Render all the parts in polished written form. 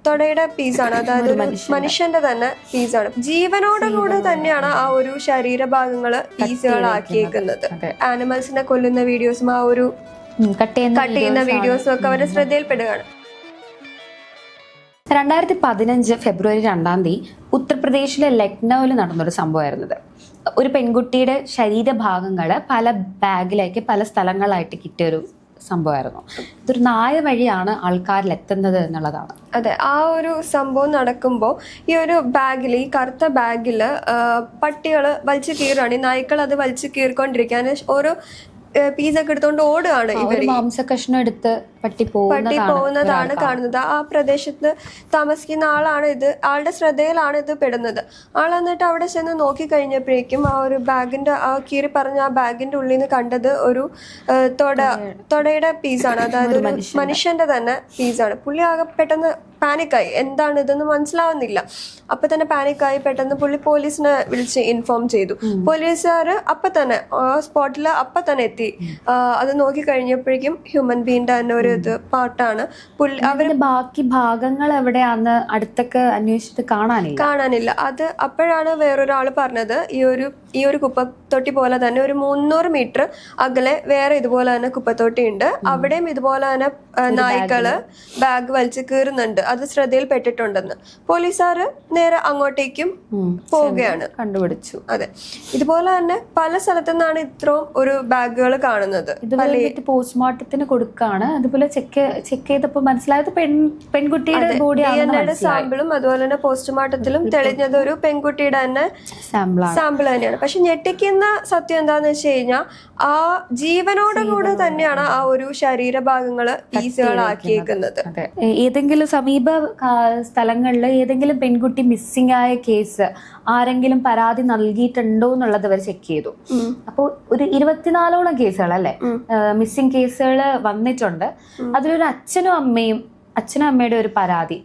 തൊടയുടെ പീസാണ്, അതായത് ഒരു മനുഷ്യന്റെ തന്നെ പീസാണ്. ജീവനോടുകൂടെ തന്നെയാണ് ആ ഒരു ശരീരഭാഗങ്ങള് പീസുകളാക്കിയേക്കുന്നത്. ആനിമൽസിനെ കൊല്ലുന്ന വീഡിയോസും ആ ഒരു കട്ട് ചെയ്യുന്ന വീഡിയോസും ഒക്കെ അവരുടെ ശ്രദ്ധയിൽപ്പെടുകയാണ്. 2015 ഫെബ്രുവരി 2 ഉത്തർപ്രദേശിലെ ലക്നൌവിൽ നടന്നൊരു സംഭവമായിരുന്നത്. ഒരു പെൺകുട്ടിയുടെ ശരീരഭാഗങ്ങൾ പല ബാഗിലേക്ക് പല സ്ഥലങ്ങളായിട്ട് കിട്ടിയൊരു സംഭവമായിരുന്നു. ഇതൊരു നായ വഴിയാണ് ആൾക്കാരിൽ എത്തുന്നത് എന്നുള്ളതാണ്. അതെ, ആ ഒരു സംഭവം നടക്കുമ്പോൾ ഈ ഒരു ബാഗിൽ, ഈ കറുത്ത ബാഗില് പട്ടികള് വലിച്ചു കീറാണ്. ഈ നായ്ക്കൾ അത് വലിച്ചു കീറിക്കൊണ്ടിരിക്കാൻ ഓരോ പീസൊക്കെ എടുത്തോണ്ട് ഓടുകയാണ്. ഇവര് മാംസകഷ്ണം എടുത്ത് പട്ടി പോകുന്നതാണ് കാണുന്നത്. ആ പ്രദേശത്ത് താമസിക്കുന്ന ആളാണ് ഇത്, ആളുടെ ശ്രദ്ധയിലാണ് ഇത് പെടുന്നത്. ആൾ എന്നിട്ട് അവിടെ ചെന്ന് നോക്കി കഴിഞ്ഞപ്പോഴേക്കും ആ ഒരു ബാഗിന്റെ, ആ കീറി പറഞ്ഞ ആ ബാഗിന്റെ ഉള്ളിൽ നിന്ന് കണ്ടത് ഒരു തൊടയുടെ പീസാണ്, അതായത് ഒരു മനുഷ്യന്റെ തന്നെ പീസാണ്. പുള്ളി ആകെ പെട്ടെന്ന് പാനിക്കായി, എന്താണ് ഇതെന്ന് മനസ്സിലാവുന്നില്ല. അപ്പൊ തന്നെ പാനിക്കായി പെട്ടെന്ന് പുള്ളി പോലീസിനെ വിളിച്ച് ഇൻഫോം ചെയ്തു. പോലീസുകാർ അപ്പൊ തന്നെ സ്പോട്ടിൽ അപ്പൊ തന്നെ എത്തി. അത് നോക്കി കഴിഞ്ഞപ്പോഴേക്കും ഹ്യൂമൻ ബീന്റെ തന്നെ ഒരു ഇത് പാർട്ടാണ്. അവര് ബാക്കി ഭാഗങ്ങൾ എവിടെയാന്ന് അടുത്തൊക്കെ അന്വേഷിച്ചിട്ട് കാണാനില്ല. അത് അപ്പോഴാണ് വേറൊരാള് പറഞ്ഞത്, ഈ ഒരു കുപ്പത്തൊട്ടി പോലെ തന്നെ ഒരു 300 മീറ്റർ അകലെ വേറെ ഇതുപോലെ തന്നെ കുപ്പത്തൊട്ടി ഉണ്ട്. അവിടെയും ഇതുപോലെ തന്നെ നായ്ക്കള് ബാഗ് വലിച്ചു കീറുന്നുണ്ട്, അത് ശ്രദ്ധയിൽ പെട്ടിട്ടുണ്ടെന്ന്. പോലീസുകാര് നേരെ അങ്ങോട്ടേക്കും പോവുകയാണ്. കണ്ടുപിടിച്ചു. അതെ, ഇതുപോലെ തന്നെ പല സ്ഥലത്തു നിന്നാണ് ഇത്രയും ഒരു ബാഗുകൾ കാണുന്നത്. പോസ്റ്റ്മോർട്ടത്തിന് കൊടുക്കാണ്. അതുപോലെ ചെക്ക് ചെയ്തപ്പോ മനസ്സിലായത് പെൺകുട്ടിയുടെ ബോഡി സാമ്പിളും അതുപോലെ തന്നെ പോസ്റ്റ്മോർട്ടത്തിലും തെളിഞ്ഞത് ഒരു പെൺകുട്ടിയുടെ തന്നെ സാമ്പിൾ തന്നെയാണ്. പക്ഷെ ഞെട്ടിക്കുന്ന സത്യം എന്താന്ന് വെച്ച് കഴിഞ്ഞാൽ ആ ജീവനോടുകൂടെ തന്നെയാണ് ആ ഒരു ശരീരഭാഗങ്ങള് പീസുകളാക്കിയേക്കുന്നത്. ഏതെങ്കിലും സമീപ സ്ഥലങ്ങളിൽ ഏതെങ്കിലും പെൺകുട്ടി മിസ്സിംഗ് ആയ കേസ് ആരെങ്കിലും പരാതി നൽകിയിട്ടുണ്ടോ എന്നുള്ളത് അവർ ചെക്ക് ചെയ്തു. അപ്പോൾ ഒരു 24ഓളം കേസുകൾ അല്ലെ മിസ്സിംഗ് കേസുകൾ വന്നിട്ടുണ്ട്. അതിലൊരു അച്ഛനും അമ്മയുടെ ഒരു പരാതി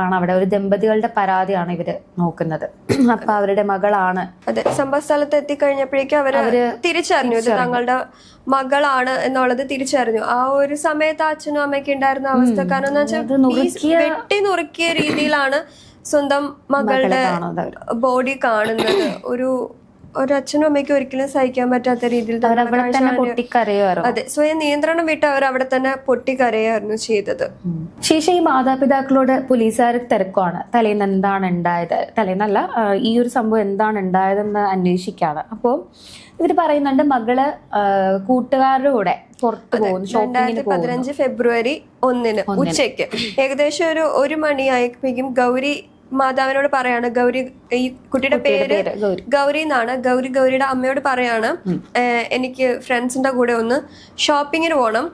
ആണ് അവിടെ. ഒരു ദമ്പതികളുടെ പരാതിയാണ് ഇവര് നോക്കുന്നത്. അപ്പൊ അവരുടെ മകളാണ്. അതെ, സംഭവ സ്ഥലത്ത് എത്തിക്കഴിഞ്ഞപ്പോഴേക്കും അവര് തിരിച്ചറിഞ്ഞു ഇത് തങ്ങളുടെ മകളാണ് എന്നുള്ളത് തിരിച്ചറിഞ്ഞു. ആ ഒരു സമയത്ത് അച്ഛനും അമ്മയ്ക്ക് ഉണ്ടായിരുന്ന അവസ്ഥ, കാരണം എന്ന് വെച്ചാൽ വെട്ടി നുറുക്കിയ രീതിയിലാണ് സ്വന്തം മകളുടെ ബോഡി കാണുന്നത്. ഒരു അച്ഛനും അമ്മയ്ക്കും ഒരിക്കലും സഹിക്കാൻ പറ്റാത്ത രീതിയിൽ അതെ, സ്വയം നിയന്ത്രണം വിട്ട് അവർ അവിടെ തന്നെ പൊട്ടിക്കരയായിരുന്നു ചെയ്തത്. ശേഷം ഈ മാതാപിതാക്കളോട് പോലീസുകാർ തിരക്കുവാണ്. തലേന്ന് എന്താണ് ഉണ്ടായത്, തലേന്നല്ല ഈ ഒരു സംഭവം എന്താണ് ഉണ്ടായതെന്ന് അന്വേഷിക്കാണ്. അപ്പോൾ ഇവര് പറയുന്നുണ്ട് മകള് കൂട്ടുകാരുടെ കൂടെ പുറത്തു പോകുന്നു. 2015 ഫെബ്രുവരി 1 ഉച്ചയ്ക്ക് ഏകദേശം ഒരു 1 മണിയായപ്പോഴേക്കും ഗൗരി മാതാവിനോട് പറയാണ്, ഗൗരി, ഈ കുട്ടിയുടെ പേര് ഗൗരി എന്നാണ്. ഗൗരിയുടെ അമ്മയോട് പറയാണ്, എനിക്ക് ഫ്രണ്ട്സിന്റെ കൂടെ ഒന്ന് ഷോപ്പിങ്ങിന് പോകണം,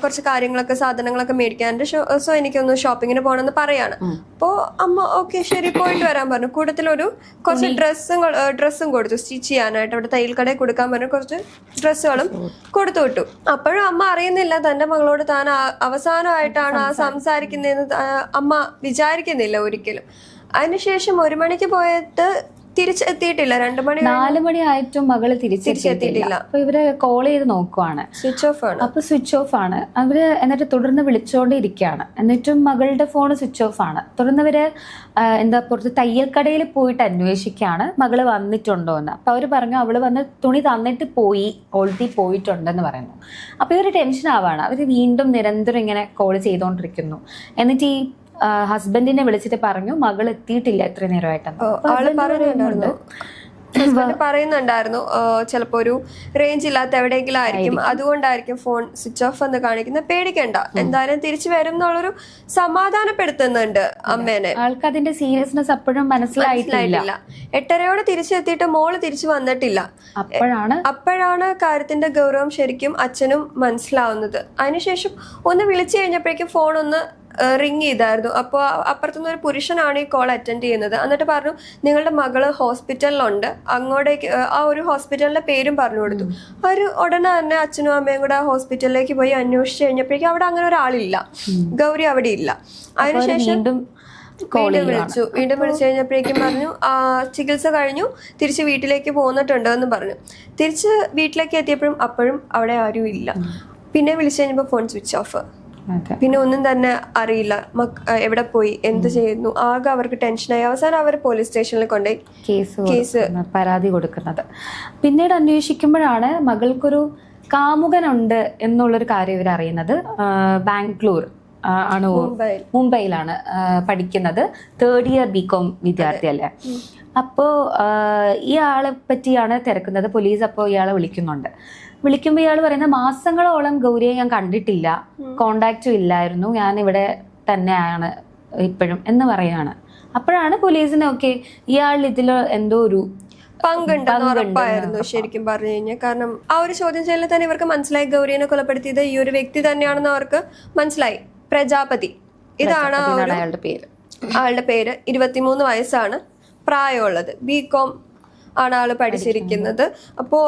കുറച്ച് കാര്യങ്ങളൊക്കെ സാധനങ്ങളൊക്കെ മേടിക്കാനുണ്ട്, സോ എനിക്കൊന്ന് ഷോപ്പിങ്ങിന് പോകണം എന്ന് പറയാണ്. അപ്പോ അമ്മ ഓക്കെ ശരി പോയിട്ട് വരാൻ പറഞ്ഞു. കൂട്ടത്തിലൊരു കുറച്ച് ഡ്രസ്സും കൊടുത്തു സ്റ്റിച്ച് ചെയ്യാനായിട്ട്. അവിടെ തയ്യൽ കടയിൽ കൊടുക്കാൻ പറഞ്ഞു കുറച്ച് ഡ്രസ്സുകളും കൊടുത്തു വിട്ടു. അപ്പോഴും അമ്മ അറിയുന്നില്ല തന്റെ മകളോട് താൻ അവസാനമായിട്ടാണ് ആ സംസാരിക്കുന്നതെന്ന് അമ്മ വിചാരിക്കുന്നില്ല ഒരിക്കലും. അതിനുശേഷം 1 മണിക്ക് പോയിട്ട് തിരിച്ചെത്തിയിട്ടില്ല. 2 മണി 4 മണി ആയിട്ടും മകള് തിരിച്ചെത്തിയിട്ടില്ല. അപ്പൊ ഇവര് കോൾ ചെയ്ത് നോക്കുവാണ്, സ്വിച്ച് ഓഫ് ആണ്. അപ്പൊ സ്വിച്ച് ഓഫ് ആണ്. അവര് എന്നിട്ട് തുടർന്ന് വിളിച്ചോണ്ടിരിക്കുകയാണ്. എന്നിട്ടും മകളുടെ ഫോൺ സ്വിച്ച് ഓഫ് ആണ്. തുടർന്നവര് പുറത്ത് തയ്യൽ കടയിൽ പോയിട്ട് അന്വേഷിക്കുകയാണ് മകള് വന്നിട്ടുണ്ടോ എന്ന്. അപ്പൊ അവര് പറഞ്ഞു അവള് വന്ന് തുണി തന്നിട്ട് ഓൾറെഡി പോയിട്ടുണ്ടെന്ന് പറയുന്നു. അപ്പൊ ഇവര് ടെൻഷൻ ആവാണ്. അവര് വീണ്ടും നിരന്തരം ഇങ്ങനെ കോൾ ചെയ്തോണ്ടിരിക്കുന്നു. എന്നിട്ട് ഈ ഹസ്ബൻഡിനെ വിളിച്ചിട്ട് പറഞ്ഞു മകൾ എത്തിയിട്ടില്ല എത്ര നേരമായിട്ടാണ് പറയുന്നുണ്ടായിരുന്നു. ചിലപ്പോ ഒരു റേഞ്ച് ഇല്ലാത്ത എവിടെയെങ്കിലും ആയിരിക്കും, അതുകൊണ്ടായിരിക്കും ഫോൺ സ്വിച്ച് ഓഫ് എന്ന് കാണിക്കുന്നത്. പേടിക്കണ്ട, എന്തായാലും തിരിച്ചു വരും എന്നുള്ളൊരു സമാധാനപ്പെടുത്തുന്നുണ്ട് അമ്മേനെ. ആൾക്ക് അതിന്റെ സീരിയസ്നെസ് അപ്പോഴും മനസ്സിലായിട്ടില്ല. 8:30 തിരിച്ചെത്തിയിട്ട് മോള് തിരിച്ചു വന്നിട്ടില്ല. അപ്പോഴാണ് കാര്യത്തിന്റെ ഗൗരവം ശരിക്കും അച്ഛനും മനസ്സിലാവുന്നത്. അതിനുശേഷം ഒന്ന് വിളിച്ചു കഴിഞ്ഞപ്പോഴേക്കും ഫോൺ ഒന്ന് റിങ് ചെയ്തായിരുന്നു. അപ്പോൾ അപ്പുറത്തുനിന്ന് ഒരു പുരുഷനാണ് ഈ കോൾ അറ്റൻഡ് ചെയ്യുന്നത്. എന്നിട്ട് പറഞ്ഞു നിങ്ങളുടെ മകള് ഹോസ്പിറ്റലിലുണ്ട്, അങ്ങോട്ടേക്ക് ആ ഒരു ഹോസ്പിറ്റലിന്റെ പേരും പറഞ്ഞു കൊടുത്തു. ഒരു ഉടനെ തന്നെ അച്ഛനും അമ്മയും കൂടെ ആ ഹോസ്പിറ്റലിലേക്ക് പോയി അന്വേഷിച്ചു കഴിഞ്ഞപ്പോഴേക്കും അവിടെ അങ്ങനെ ഒരാളില്ല, ഗൗരി അവിടെ ഇല്ല. അതിനുശേഷം വീണ്ടും വിളിച്ചു കഴിഞ്ഞപ്പോഴേക്കും പറഞ്ഞു ചികിത്സ കഴിഞ്ഞു, തിരിച്ച് വീട്ടിലേക്ക് പോന്നിട്ടുണ്ട് എന്ന് പറഞ്ഞു. തിരിച്ച് വീട്ടിലേക്ക് എത്തിയപ്പോഴും അപ്പോഴും അവിടെ ആരും ഇല്ല. പിന്നെ വിളിച്ചു കഴിഞ്ഞപ്പോൾ ഫോൺ സ്വിച്ച് ഓഫ്. പിന്നെ ഒന്നും തന്നെ അറിയില്ല, എവിടെ പോയി, എന്ത് ചെയ്യുന്നു, ആകെ അവർക്ക് ടെൻഷനായി. അവസാനം അവർ പോലീസ് സ്റ്റേഷനിൽ കൊണ്ടുപോയി കേസ് പരാതി കൊടുക്കുന്നത്. പിന്നീട് അന്വേഷിക്കുമ്പോഴാണ് മകൾക്കൊരു കാമുകനുണ്ട് എന്നുള്ളൊരു കാര്യം ഇവർ അറിയുന്നത്. ബാംഗ്ലൂർ ആണ്, മുംബൈയിലാണ് പഠിക്കുന്നത്. 3rd ഇയർ BCom വിദ്യാർത്ഥി അല്ലേ. അപ്പോൾ ഇയാളെ പറ്റിയാണ് തിരക്കുന്നത് പോലീസ്. അപ്പോൾ ഇയാളെ വിളിക്കുമ്പോൾ ഇയാൾ പറയുന്നത് മാസങ്ങളോളം ഗൗരിയെ ഞാൻ കണ്ടിട്ടില്ല, കോണ്ടാക്റ്റും ഇല്ലായിരുന്നു, ഞാൻ ഇവിടെ തന്നെയാണ് ഇപ്പോഴും എന്ന് പറയാണ്. അപ്പോഴാണ് പോലീസിന് ഇയാൾ ഇതിൽ എന്തോ ഒരു പങ്കുണ്ടെന്ന് ഉറപ്പായിരുന്നു ശരിക്കും പറഞ്ഞു കഴിഞ്ഞാൽ. കാരണം ആ ഒരു ചോദ്യം ചെയ്യലിൽ തന്നെ ഇവർക്ക് മനസ്സിലായി ഗൗരിയെ കൊലപ്പെടുത്തിയത് ഈ ഒരു വ്യക്തി തന്നെയാണെന്ന് അവർക്ക് മനസ്സിലായി. പ്രജാപതി, ഇതാണ് ആളുടെ പേര്. 23 വയസ്സാണ് പ്രായമുള്ളത്. BCom ആണ് ആള് പഠിച്ചിരിക്കുന്നത്. അപ്പോൾ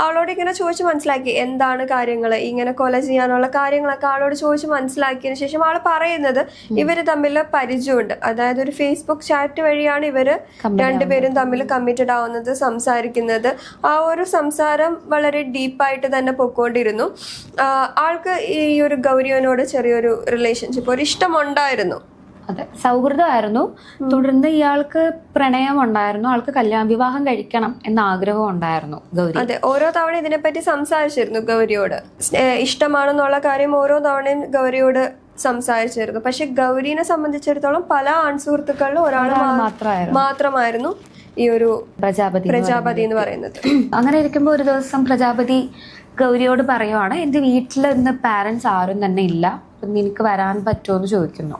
ആളോട് ഇങ്ങനെ ചോദിച്ച് മനസ്സിലാക്കി എന്താണ് കാര്യങ്ങൾ, ഇങ്ങനെ കൊല ചെയ്യാനുള്ള കാര്യങ്ങളൊക്കെ ആളോട് ചോദിച്ച് മനസ്സിലാക്കിയതിനു ശേഷം ആള് പറയുന്നത് ഇവര് തമ്മിൽ പരിചയമുണ്ട്. അതായത് ഒരു ഫേസ്ബുക്ക് ചാറ്റ് വഴിയാണ് ഇവര് രണ്ടുപേരും തമ്മിൽ കമ്മിറ്റഡ് ആവുന്നത്, സംസാരിക്കുന്നത്. ആ ഒരു സംസാരം വളരെ ഡീപ്പായിട്ട് തന്നെ പൊക്കോണ്ടിരുന്നു. ആൾക്ക് ഈ ഒരു ഗൗരിയോനോട് ചെറിയൊരു റിലേഷൻഷിപ്പ്, ഒരു ഇഷ്ടമുണ്ടായിരുന്നു. അതെ, സൗഹൃദമായിരുന്നു. തുടർന്ന് ഇയാൾക്ക് പ്രണയം ഉണ്ടായിരുന്നു, ആൾക്ക് വിവാഹം കഴിക്കണം എന്ന ആഗ്രഹം ഉണ്ടായിരുന്നു ഗൗരി. അതെ, ഓരോ തവണ ഇതിനെപ്പറ്റി സംസാരിച്ചിരുന്നു ഗൗരിയോട്. ഇഷ്ടമാണെന്നുള്ള കാര്യം ഓരോ തവണയും ഗൗരിയോട് സംസാരിച്ചിരുന്നു. പക്ഷെ ഗൗരീനെ സംബന്ധിച്ചിടത്തോളം പല ആൺസുഹൃത്തുക്കളിലും ഒരാൾ മാത്രമായിരുന്നു ഈ ഒരു പ്രജാപതി എന്ന് പറയുന്നത്. അങ്ങനെ ഇരിക്കുമ്പോൾ ഒരു ദിവസം പ്രജാപതി ഗൗരിയോട് പറയുവാണ്, എൻ്റെ വീട്ടിൽ ഇന്ന് പാരൻസ് ആരും തന്നെ ഇല്ല, നിനക്ക് വരാൻ പറ്റുമോ എന്ന് ചോദിക്കുന്നു.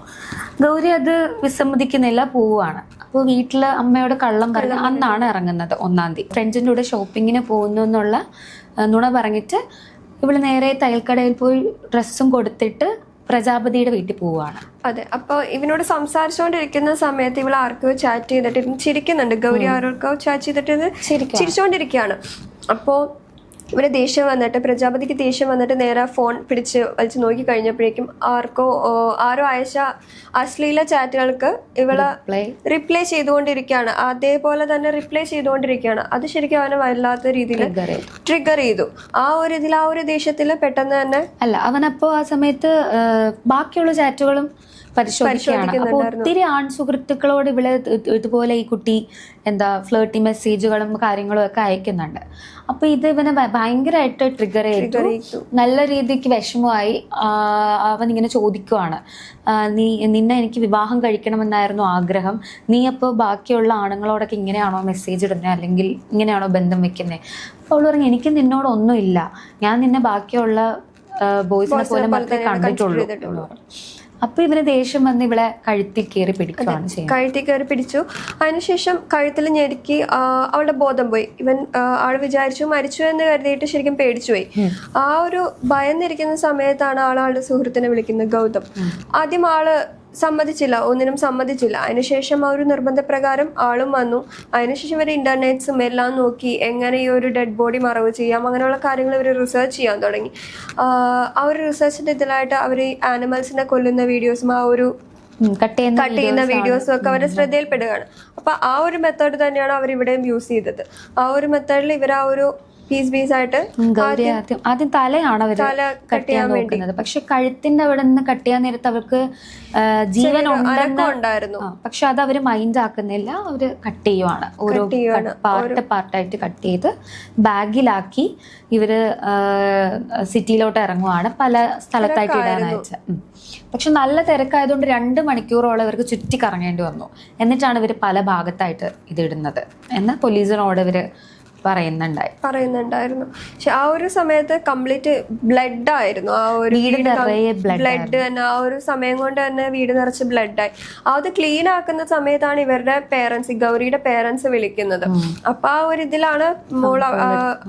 ഗൗരി അത് വിസമ്മതിക്കുന്നില്ല, പോവുകയാണ്. അപ്പോൾ വീട്ടിൽ അമ്മയോട് കള്ളം പറഞ്ഞ് അന്നാണ് ഇറങ്ങുന്നത് 1-ാം തീയതി. ഫ്രണ്ട്സിൻ്റെ കൂടെ ഷോപ്പിങ്ങിന് പോകുന്നു എന്നുള്ള നുണ പറഞ്ഞിട്ട് ഇവള് നേരെ തയ്യൽക്കടയിൽ പോയി ഡ്രസ്സും കൊടുത്തിട്ട് പ്രജാപതിയുടെ വീട്ടിൽ പോവുകയാണ്. അതെ, അപ്പോൾ ഇവനോട് സംസാരിച്ചുകൊണ്ടിരിക്കുന്ന സമയത്ത് ഇവൾ ആർക്കോ ചാറ്റ് ചെയ്തിട്ട് ചിരിക്കുന്നുണ്ട്. ഗൗരി ആർക്കോ ചാറ്റ് ചെയ്തിട്ട് ചിരിച്ചുകൊണ്ടിരിക്കുകയാണ്. അപ്പോൾ ഇവന് ദേഷ്യം വന്നിട്ട്, പ്രജാപതിക്ക് ദേഷ്യം വന്നിട്ട് നേരെ ഫോൺ പിടിച്ച് വലിച്ചു നോക്കി കഴിഞ്ഞപ്പോഴേക്കും ആരോ അയച്ച അശ്ലീല ചാറ്റുകൾക്ക് ഇവള് റിപ്ലൈ ചെയ്തുകൊണ്ടിരിക്കുകയാണ്. അതേപോലെ തന്നെ റിപ്ലൈ ചെയ്തുകൊണ്ടിരിക്കുകയാണ്. അത് ശരിക്കും അവനെ വല്ലാത്ത രീതിയിൽ ട്രിഗർ ചെയ്തു. ആ ഒരു ദേഷ്യത്തില് പെട്ടെന്ന് തന്നെ അവനപ്പോ ആ സമയത്ത് ബാക്കിയുള്ള ചാറ്റുകളും പരിശോധിക്കുകയാണ്. അപ്പോൾ ഒത്തിരി ആൺസുഹൃത്തുക്കളോട് ഇവിടെ ഇതുപോലെ ഈ കുട്ടി ഫ്ലേർട്ടി മെസ്സേജുകളും കാര്യങ്ങളും ഒക്കെ അയക്കുന്നുണ്ട്. അപ്പൊ ഇത് ഇവനെ ഭയങ്കരമായിട്ട് ട്രിഗർ ചെയ്തു, നല്ല രീതിക്ക് വിഷമമായി. അവൻ ഇങ്ങനെ ചോദിക്കുവാണ്, നിന്നെ എനിക്ക് വിവാഹം കഴിക്കണമെന്നായിരുന്നു ആഗ്രഹം, നീ അപ്പോൾ ബാക്കിയുള്ള ആണുങ്ങളോടൊക്കെ ഇങ്ങനെയാണോ മെസ്സേജ് ഇടുന്നത്, അല്ലെങ്കിൽ ഇങ്ങനെയാണോ ബന്ധം വെക്കുന്നത്? അപ്പോൾ അവൾ പറഞ്ഞു, എനിക്ക് നിന്നോടൊന്നും ഇല്ല, ഞാൻ നിന്നെ ബാക്കിയുള്ള ബോയ്സിനെ പോലെ മാത്രമേ കണ്ടിട്ടുള്ളൂ. അപ്പൊ ഇവന് ദേഷ്യം വന്ന് ഇവിടെ കഴുത്തിൽ കയറി പിടിക്കുകയാണ് ചെയ്യുന്നത്. കഴുത്തിൽ കയറി പിടിച്ചു. അതിനുശേഷം കഴുത്തിൽ ഞെരുക്കി അവളുടെ ബോധം പോയി. ആള് വിചാരിച്ചു മരിച്ചു എന്ന് കരുതിയിട്ട് ശരിക്കും പേടിച്ചുപോയി. ആ ഒരു ഭയന്നിരിക്കുന്ന സമയത്താണ് ആളുടെ സുഹൃത്തിനെ വിളിക്കുന്നത്, ഗൗതം. ആദ്യം ആള് ഒന്നിനും സമ്മതിച്ചില്ല. അതിനുശേഷം ആ ഒരു നിർബന്ധപ്രകാരം ആളും വന്നു. അതിനുശേഷം ഇവർ ഇന്റർനെറ്റ്സും എല്ലാം നോക്കി എങ്ങനെ ഈ ഒരു ഡെഡ് ബോഡി മറവ് ചെയ്യാം, അങ്ങനെയുള്ള കാര്യങ്ങൾ ഇവർ റിസർച്ച് ചെയ്യാൻ തുടങ്ങി. ആ ഒരു റിസർച്ചിന്റെ ഇതിലായിട്ട് അവർ ഈ ആനിമൽസിനെ കൊല്ലുന്ന വീഡിയോസും ആ ഒരു കട്ട് ചെയ്യുന്ന വീഡിയോസും ഒക്കെ അവരുടെ ശ്രദ്ധയിൽപ്പെടുകയാണ്. അപ്പൊ ആ ഒരു മെത്തേഡ് തന്നെയാണ് അവർ ഇവിടെയും യൂസ് ചെയ്തത്. ആ ഒരു മെത്തേഡിൽ ഇവർ ആ ഒരു പീസ് ആയിട്ട് ആദ്യം തലയാണ് അവർ കട്ട് ചെയ്യാൻ നോക്കുന്നത്. പക്ഷെ കഴുത്തിന്റെ അവിടെ നിന്ന് കട്ട് ചെയ്യാൻ നേരത്ത് അവർക്ക് ജീവൻ ഉണ്ടായിരുന്നു. പക്ഷെ അത് അവര് മൈൻഡ് ആക്കുന്നില്ല, അവര് കട്ട് ചെയ്യുവാണ്. ഓരോ പാർട്ടായിട്ട് കട്ട് ചെയ്ത് ബാഗിലാക്കി ഇവര് സിറ്റിയിലോട്ട് ഇറങ്ങുവാണ്, പല സ്ഥലത്തായിട്ട് ഇടാനായിട്ട്. പക്ഷെ നല്ല തിരക്കായതുകൊണ്ട് 2 മണിക്കൂറോളം ഇവർക്ക് ചുറ്റി കറങ്ങേണ്ടി വന്നു. എന്നിട്ടാണ് ഇവർ പല ഭാഗത്തായിട്ട് ഇതിടുന്നത് എന്ന് പോലീസിനോട് ഇവര് പറയുന്നുണ്ടായിരുന്നു. പക്ഷെ ആ ഒരു സമയത്ത് കംപ്ലീറ്റ് ബ്ലഡ് ആയിരുന്നു. ആ ഒരു ബ്ലഡ് തന്നെ ആ ഒരു സമയം കൊണ്ട് തന്നെ വീട് നിറച്ച് ബ്ലഡായി. അത് ക്ലീൻ ആക്കുന്ന സമയത്താണ് ഇവരുടെ പേരൻസ്, ഗൗരിയുടെ പേരൻസ് വിളിക്കുന്നത്. അപ്പൊ ആ ഒരു ഇതിലാണ് മോൾ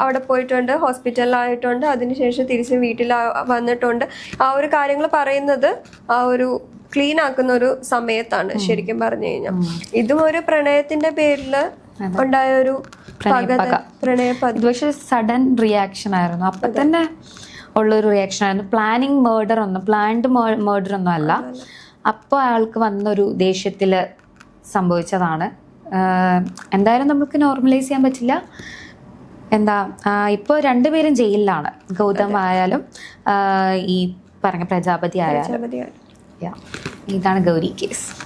അവിടെ പോയിട്ടുണ്ട്, ഹോസ്പിറ്റലിലായിട്ടുണ്ട്. അതിനുശേഷം തിരിച്ച് വീട്ടിൽ വന്നിട്ടുണ്ട്. ആ ഒരു കാര്യങ്ങൾ പറയുന്നത് ആ ഒരു ക്ലീൻ ആക്കുന്ന ഒരു സമയത്താണ് ശരിക്കും പറഞ്ഞു കഴിഞ്ഞാൽ. ഇതും ഒരു പ്രണയത്തിന്റെ പേരില് ഉണ്ടായ ഒരു പക്ഷെ സഡൻ റിയാക്ഷൻ ആയിരുന്നു, അപ്പൊ തന്നെ ഉള്ളൊരു റിയാക്ഷൻ ആയിരുന്നു. പ്ലാൻഡ് മേർഡർ ഒന്നും അല്ല. അപ്പോൾ അയാൾക്ക് വന്നൊരു ദേഷ്യത്തില് സംഭവിച്ചതാണ്. എന്തായാലും നമുക്ക് നോർമലൈസ് ചെയ്യാൻ പറ്റില്ല. ഇപ്പോൾ 2 പേരും ജയിലിലാണ്. ഗൗതം ആയാലും ഈ പറഞ്ഞ പ്രജാപതി ആയാലും പ്രജാപതിയാണ്. ഇതാണ് ഗൗരി കേസ്.